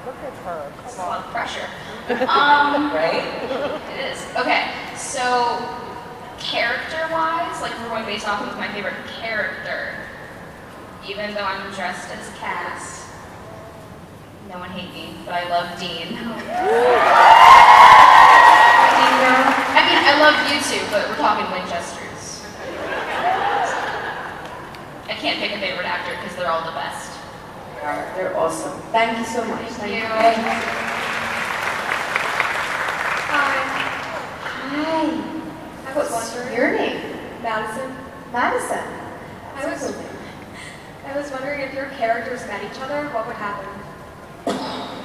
Look at her. That's a lot of pressure. Right? It is. Okay, so character-wise, like we're going based off of my favorite character, even though I'm dressed as Cass, no one hate me, but I love Dean. Dean girl. I mean, I love you too, but we're talking Winchesters. I can't pick a favorite actor because they're all the best. They're awesome. Thank you so much. Thank you. Hi. What's your name? Madison. Madison. I was wondering if your characters met each other, what would happen?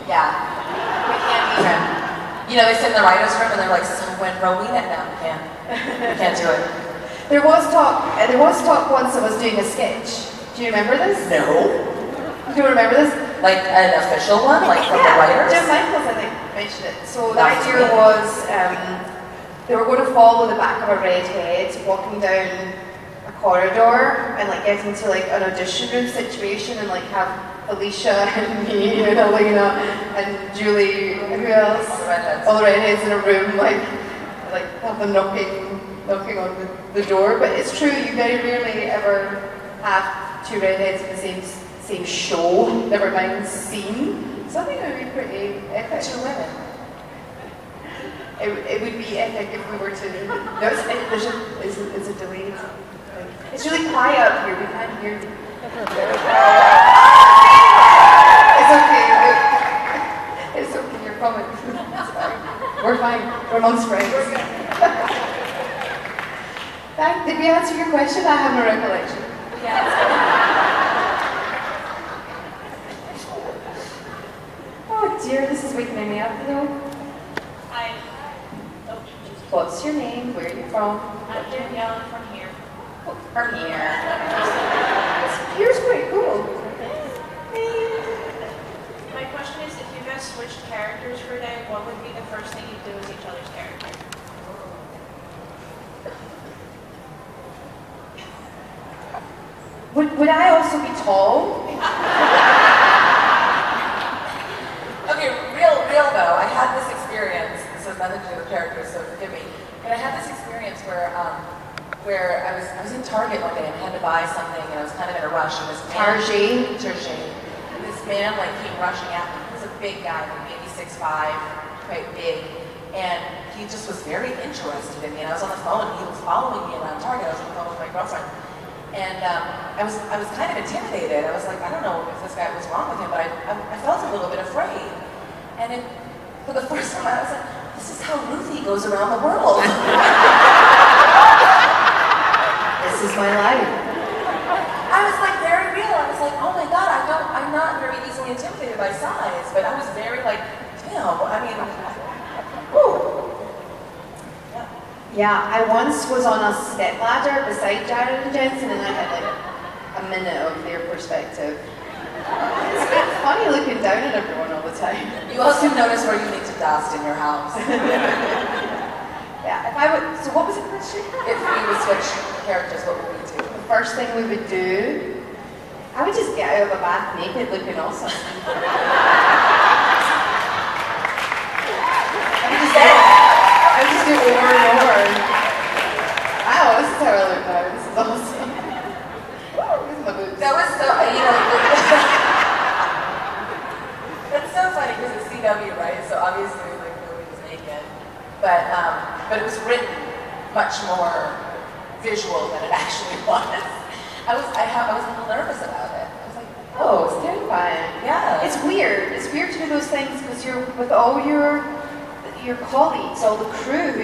Yeah. We can't even. You know, they sit in the writer's room and they're like, so when Rowena? No, we can't do it. There was talk once I was doing a sketch. Do you remember this? No. Do you remember this? Like an official one, like from the writers? Jim Michaels, I think, mentioned it. So the idea was they were going to follow the back of a redhead walking down a corridor and like get into like an audition room situation and like have Alicia and me and Alaina and Julie and who else? All the redheads in a room, like have them knocking on the door. But it's true, you very rarely ever have two redheads in the same show, never mind scene. So I think it would be pretty epic. Two women. It would be epic if we were to. No, it's a delayed. It's really quiet up here. We can't hear you. It's okay. It's okay. You're coming. We're fine. We're amongst friends. Did we answer your question? I have no recollection. Yeah. Oh dear, this is waking me up though. Hi. What's your name? Where are you from? I'm Danielle from here. From here. Here's pretty cool. My question is, if you guys switched characters for a day, what would be the first thing you'd do as each other's character? Would I also be tall? Okay, real though, I had this experience, this has nothing to do with characters, so forgive me, but I had this experience where I was in Target one day and I had to buy something and I was kind of in a rush and this man, Target. And this man like came rushing at me. He was a big guy, like maybe 6'5", quite big, and he just was very interested in me. And I was on the phone and he was following me around Target. I was on the phone with my girlfriend. And I was kind of intimidated. I was like, I don't know if this guy was wrong with him, but I felt a little bit afraid. And for the first time, I was like, this is how Ruthie goes around the world. This is my life. I was like very real. I was like, oh my God, I'm not very easily intimidated by size, but I was very like, damn, I mean, whoo. Yeah, I once was on a step ladder beside Jared and Jensen and I had like a minute of their perspective. It's a bit funny looking down at everyone all the time. You also notice where you need to dust in your house. Yeah, if I would, so what was the question? If we would switch characters, what would we do? The first thing we would do, I would just get out of a bath naked looking awesome. I would just do it over and over. Wow, this is how I look now. This is awesome. Woo, this is my boobs. That was so, that's so funny because it's CW, right? So obviously, like, nobody was naked. But it was written much more visual than it actually was. I was a little nervous about it. I was like, oh, it's terrifying. Yeah. It's weird. It's weird to do those things because you're with all your colleagues, all the crew,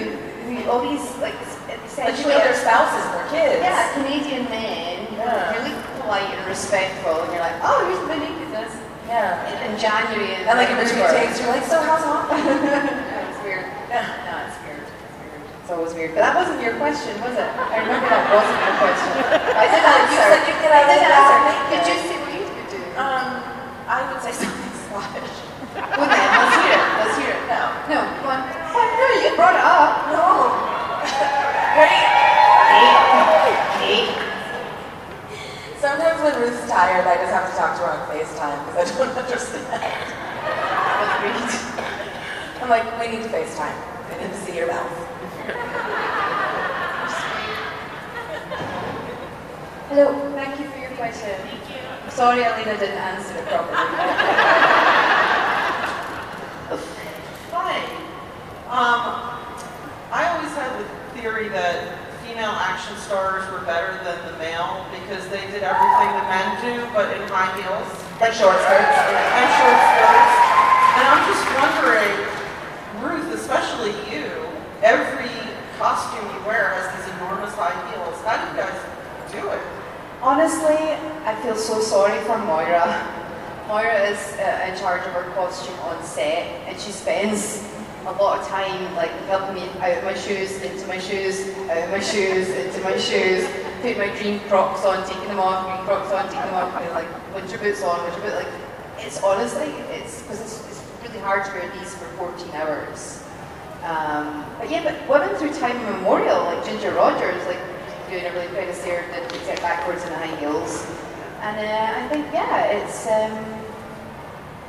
who all these like essentially their spouses and their kids. Yeah, Canadian men, really polite and respectful, and you're like, oh, here's the nakedness. Yeah. In January, and like in between takes, you're like, so how's it? It's weird. No, it's weird. It's always weird. But that wasn't your question, was it? I remember that wasn't your question. I did answer. You said you could have answer. Did you say what you would do? I would say something sluggish. Well then, let's hear it. No, come on. No, you brought it up. No. Wait. Kate. Sometimes when Ruth's tired, I just have to talk to her on FaceTime because I don't understand. I'm like, we need to FaceTime. I need to see your mouth. Hello, thank you for your question. Thank you. Sorry, Alaina didn't answer it properly. Hi. I always had the theory that female action stars were better than the male because they did everything the men do, but in high heels. Like short skirts. And short skirts. And I'm just wondering, Ruth, especially you, every costume you wear has these enormous high heels. How do you guys do it? Honestly, I feel so sorry for Moira. Moira is in charge of her costume on set, and she spends a lot of time like helping me out of my shoes, into my shoes, out of my shoes, into my shoes, putting my green Crocs on, taking them off, green Crocs on, taking them off, putting like winter boots on, winter boots. Like, it's honestly, it's because it's really hard to wear these for 14 hours. But yeah, but women through time immemorial, like Ginger Rogers, like doing a really kind of stare that get backwards in high heels. And I think, yeah, it's,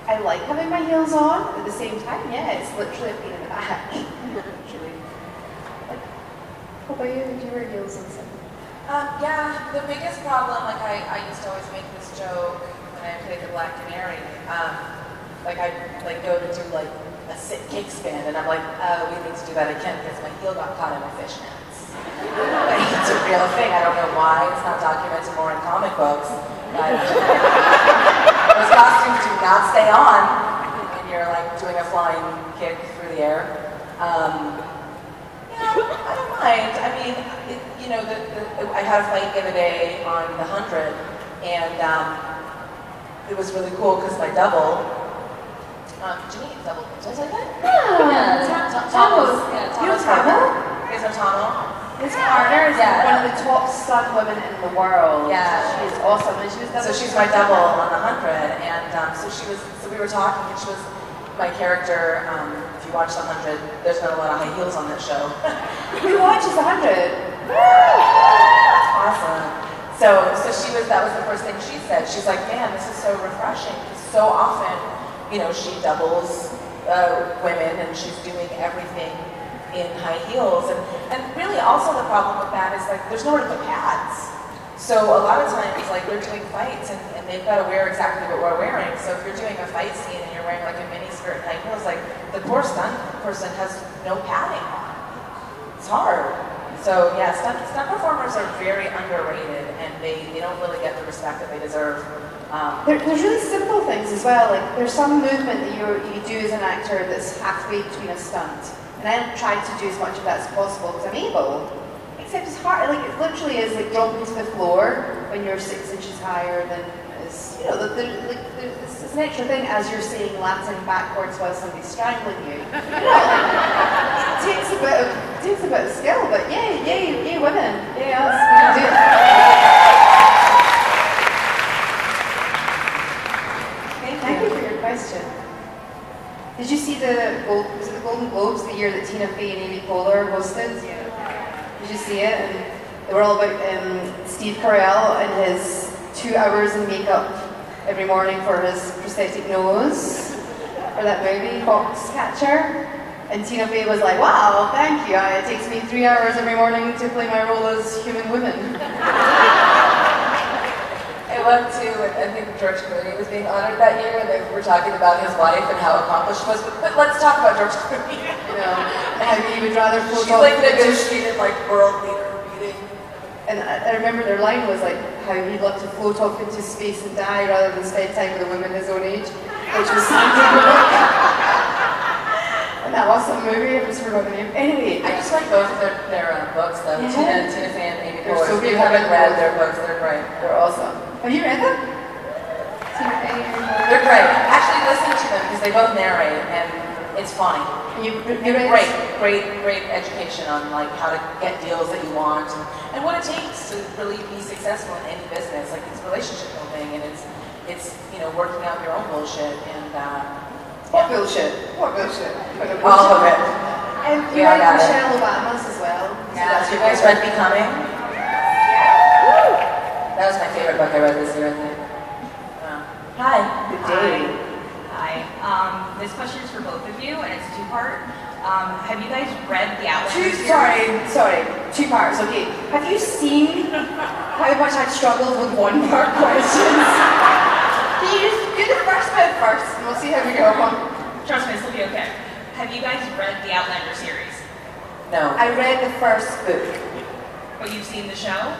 I like having my heels on, but at the same time, yeah, it's literally a pain in the back. Literally. Like, how about you? Do you wear heels and stuff? Yeah, the biggest problem, like I used to always make this joke when I played the Black Canary. Like I like go to do like a sit kick spin, and I'm like, we need to do that again because my heel got caught in my fishnets. Like, it's a real thing. I don't know why it's not documented more in comic books, but those costumes do not stay on when you're like doing a flying kick through the air. Yeah, I don't mind. I mean, you know, I had a fight the other day on the 100, and it was really cool because my double. Did you meet double? Did I say that? Yeah, Tommy's. You know Tamil? Is there Tommel? His partner is one of the top stunt women in the world. Yeah. She is awesome. And she was So she's my double on the 100, and so we were talking, and she was my character. If you watch the 100, there's not a lot of high heels on that show. Who watches 100? Awesome. So that was the first thing she said. She's like, man, this is so refreshing. So often, you know, she doubles women, and she's doing everything in high heels, and really also the problem with that is like there's nowhere to put pads. So a lot of times like we're doing fights and they've got to wear exactly what we're wearing. So if you're doing a fight scene and you're wearing like a mini skirt and high heels, like the poor stunt person has no padding on. It's hard. So yeah, stunt performers are very underrated, and they don't really get the respect that they deserve. There's really simple things as well. Like there's some movement that you do as an actor that's halfway between a stunt. And I try to do as much of that as possible because I'm able. Except it's hard, like it literally is like dropping to the floor when you're 6 inches higher than is, you know, it's an extra thing as you're saying Latin backwards while somebody's strangling you. You know, like, it takes a bit of skill, but yay women, yay us, we can do it. Thank you for your question. Did you see the Golden Globes the year that Tina Fey and Amy Poehler hosted? Yeah. Did you see it? And they were all about Steve Carell and his 2 hours in makeup every morning for his prosthetic nose for that movie, Foxcatcher. And Tina Fey was like, wow, thank you. It takes me 3 hours every morning to play my role as human woman. I went to, I think George Clooney was being honored that year, and they were talking about his wife and how accomplished she was. But let's talk about George Clooney. You know, how he would rather float She's off like negotiated like world leader meeting. And I remember their line was like how he'd love to float off into space and die rather than spend time with a woman his own age, which was and that awesome movie. I just forgot the name. Anyway, I just like both of their books though. Yeah. Tina Fey and Amy They're Poehler. so If you good. haven't read their books, they're great. they're awesome. Have you read them? They're great. Actually, listen to them because they both narrate, and it's funny. You And great education on like how to get deals that you want, and what it takes to really be successful in any business. Like it's relationship building, and it's you know working out your own bullshit and What bullshit? What bullshit? all of it. And you Yeah, I like got it. Michelle Obama's as well. Yeah, you guys read Becoming? That was my favorite book I read this year, I think. Hi. Good day. Hi. This question is for both of you, and it's two-part. Have you guys read the Outlander series? Sorry, 2 parts, okay. Have you seen how much I've struggled with 1-part questions? Can you just do the first bit first, and we'll see how we go on. Trust me, this will be okay. Have you guys read the Outlander series? No. I read the first book. But you've seen the show?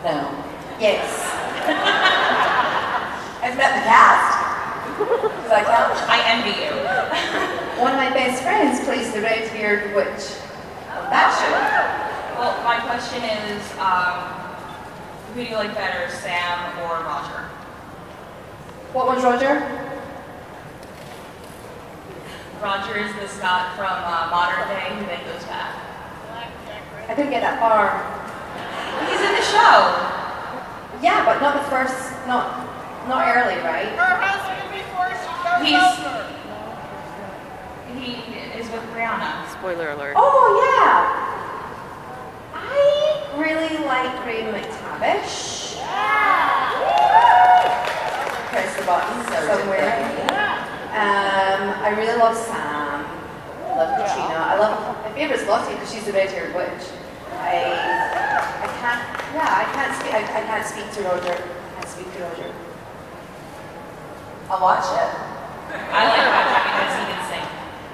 No. Yes. I've met the cast. Does that count? I envy you. One of my best friends plays the red-haired witch of that show. Well, my question is, who do you like better, Sam or Roger? What was Roger? Roger is the Scott from Modern Day who then goes back. I didn't get that far. He's in the show. Yeah, but not the first, not early, right? He is with Brianna. Spoiler alert. Oh, yeah! I really like Ray McTavish. Press the button somewhere. I really love Sam. I love Katrina. My favourite's Lottie because she's the red-haired witch. I can't speak to Roger. I'll watch it. I like that because he can sing.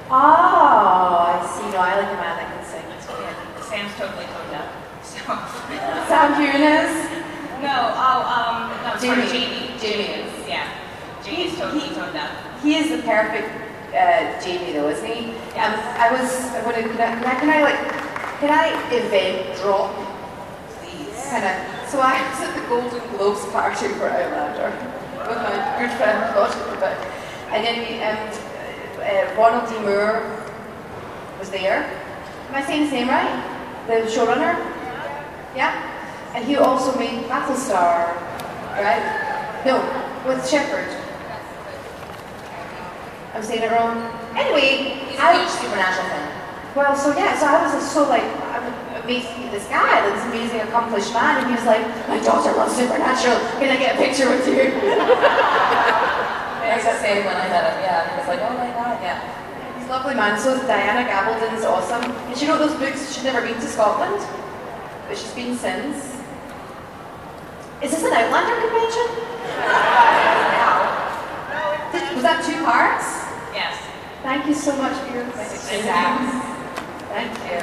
Oh, I see. No, I like a man that can sing. Yeah, Sam's totally toned up. So. Sam Hughes? No, Jamie. Jamie is, yeah. Jamie's totally toned up. He is the perfect Jamie, though, isn't he? Yes. Can I event drop? Please. So I was at the Golden Globes party for Outlander with my good friend Roger, and then Ronald D. Moore was there. Am I saying his name right? The showrunner? Yeah? And he also made Battlestar, right? No, with Shepard. I'm saying it wrong. Anyway, He's a huge Supernatural fan. well, so I was just I'm amazed to meet this guy, this amazing accomplished man, and he was like, my daughter loves Supernatural, can I get a picture with you? That's the same when I met him, yeah. He was like, oh my god, yeah. He's a lovely man. So is Diana Gabaldon's awesome. And she wrote those books, she'd never been to Scotland, but she's been since. Is this an Outlander convention? Was that 2 parts? Yes. Thank you so much for your Exactly. Thank you.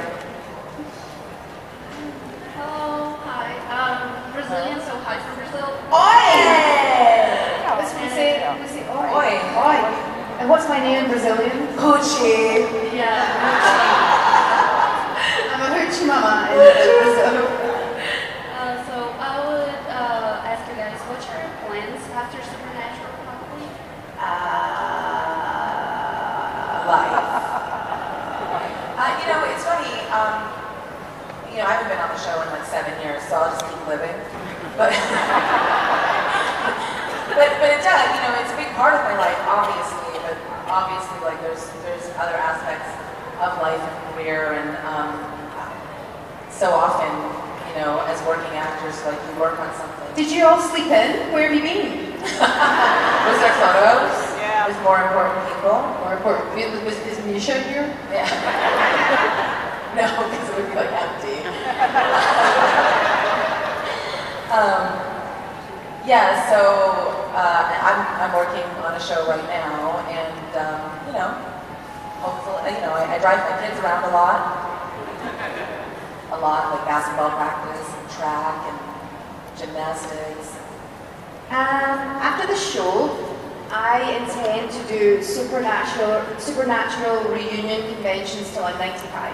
Hello, hi. Brazilian, so hi from Brazil. Oi! We say oi. Oi. Oi. And what's my name in Brazilian? Hoochie. Yeah. I'm a hoochie mama in Brazil. So I would ask you guys, what's your plans after Supernatural, probably? Life. It's funny. I haven't been on the show in like 7 years, so I'll just keep living. But but it does. It's a big part of my life, obviously. But obviously, like there's other aspects of life and career, and so often, as working actors, like you work on something. Did you all sleep in? Where have you been? Was there photos? Yeah. There's more important people. More important. Is Misha here? Yeah. No, because it would be like empty. So I'm working on a show right now, and hopefully, I drive my kids around a lot, like basketball practice and track and gymnastics. After the show, I intend to do supernatural reunion conventions till I'm 95.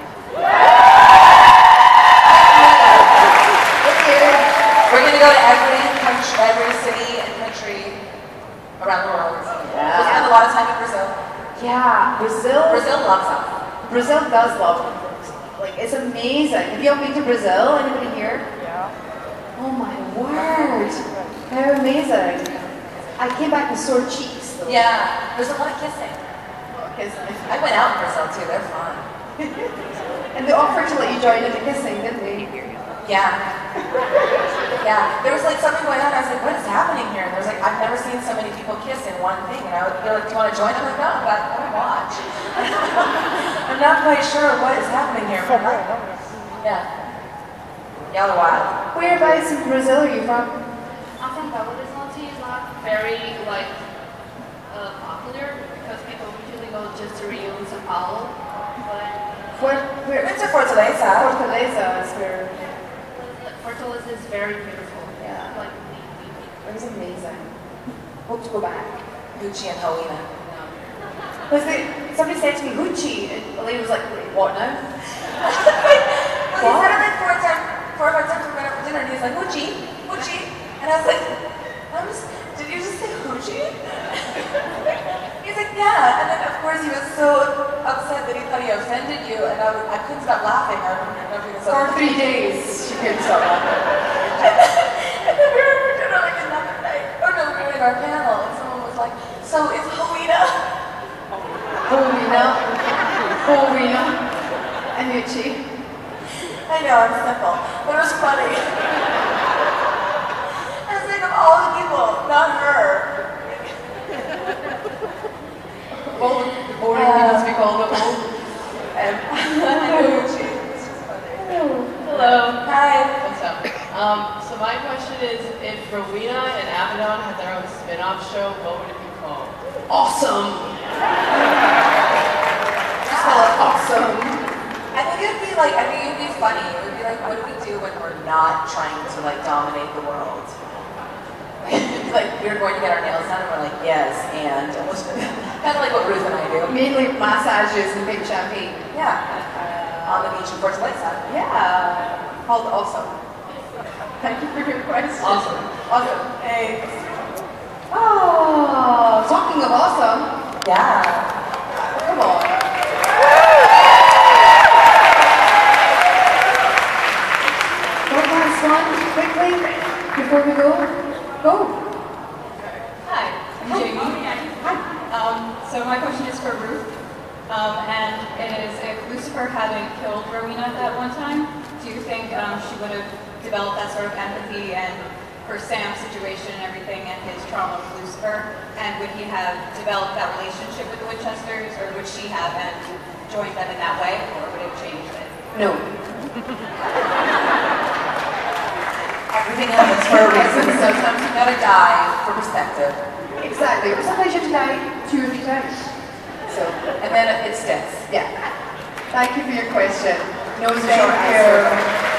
We're going to go to every city and country around the world. Yeah. We'll spend a lot of time in Brazil. Yeah, Brazil loves us. Brazil does love them. Like, it's amazing. Have you all been to Brazil? Anybody here? Yeah. Oh my word. How amazing. I came back with sore cheeks though. Yeah, there's a lot of kissing. I went out in Brazil too, they're fun. And they offered to let you join in the kissing, didn't they? Yeah. Yeah, there was like something going on. I was like, what is happening here? And there was like, I've never seen so many people kiss in one thing. And they're like, do you want to join? I'm like, no, but I want to watch. I'm not quite sure what is happening here. Yeah. Y'all are wild. Whereabouts in Brazil are you from? I'm from Belo Horizonte. It's not very popular because people usually go just to Rio and São Paulo. But We've been to Fortaleza. Fortaleza is where. Fortaleza is very beautiful. Yeah. Like, It was amazing. Hope to go back. Gucci and Helena. Somebody said to me, Gucci, and Alaina was like, wait, what now? Well, he said it like four or five times we went out for dinner, and he's like, Gucci, Gucci. And I was like, did you just say Gucci? He's like, yeah. And then, of course, he was so upset that he thought he offended you, and I couldn't stop laughing. I remember being so For 3 days, she couldn't stop laughing. And then we were for dinner like another night. Oh no, we were doing our panel, and someone was like, so is Helena? Helena, and Gucci. I know, I'm simple, but it was funny. I was like, of all the people, not her. All the boring people to be called up all. Gucci. It's just funny. Hello. Hi. What's up? So my question is, if Rowena and Abaddon had their own spin-off show, what would it be called? Awesome. Just call it awesome. I think it would be like, it would be funny. It would be like, what do we do when we're not trying to like dominate the world? Like, we're going to get our nails done and we're like, yes, and almost kind of like what Ruth and I do. Mainly massages and big champagne. Yeah. On the beach in Fortaleza. Yeah. Called awesome. Thank you for your question. Awesome. Awesome. Hey. Oh, talking of awesome. Yeah. Come on. One last one, quickly, before we go. Go. Hi, I'm Jamie. Hi. So my question is for Ruth, and it is, if Lucifer hadn't killed Rowena at that one time, do you think she would have developed that sort of empathy and for Sam's situation and everything and his trauma with Lucifer, and would he have developed that relationship with the Winchesters, or would she have and joined them in that way, or would it have changed it? No. Everything happens for a reason. Sometimes you gotta die for perspective. Exactly. Sometimes you have to die 2 or 3 times. So, And then it sticks. yeah. Thank you for your question. No, it's a Thank short you. answer.